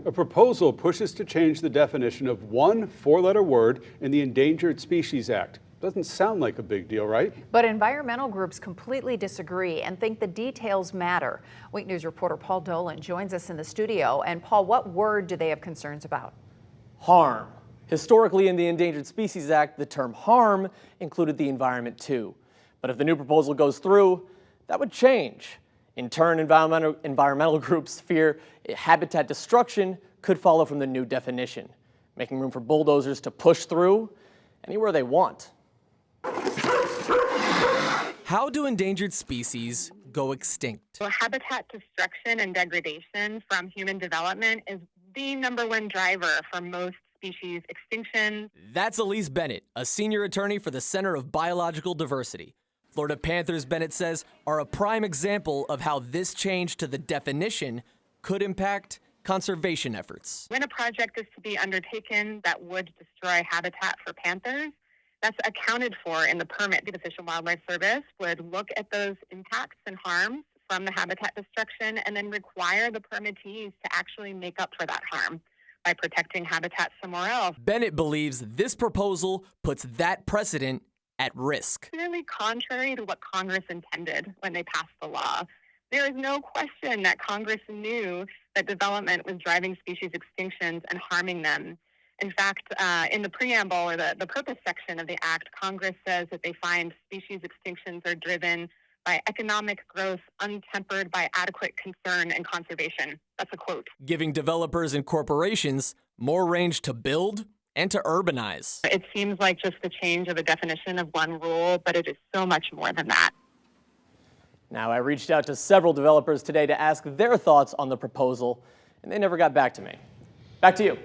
A proposal pushes to change the definition of one four-letter word in the Endangered Species Act. Doesn't sound like a big deal, right? But environmental groups completely disagree and think the details matter. Week News reporter Paul Dolan joins us in the studio. And Paul, what word do they have concerns about? Harm. Historically, in the Endangered Species Act, the term harm included the environment too. But if the new proposal goes through, that would change. In turn, environmental groups fear habitat destruction could follow from the new definition, making room for bulldozers to push through anywhere they want. How do endangered species go extinct? So habitat destruction and degradation from human development is the #1 driver for most species extinction. That's Elise Bennett, a senior attorney for the Center of Biological Diversity. Florida Panthers, Bennett says, are a prime example of how this change to the definition could impact conservation efforts. When a project is to be undertaken that would destroy habitat for panthers, that's accounted for in the permit. The Fish and Wildlife Service would look at those impacts and harms from the habitat destruction and then require the permittees to actually make up for that harm by protecting habitat somewhere else. Bennett believes this proposal puts that precedent at risk. Clearly contrary to what Congress intended when they passed the law. There is no question that Congress knew that development was driving species extinctions and harming them. In fact, in the preamble or the purpose section of the Act, Congress says that they find species extinctions are driven by economic growth untempered by adequate concern and conservation. That's a quote. Giving developers and corporations more range to build and to urbanize. It seems like just the change of a definition of one rule, but it is so much more than that. Now, I reached out to several developers today to ask their thoughts on the proposal, and they never got back to me. Back to you.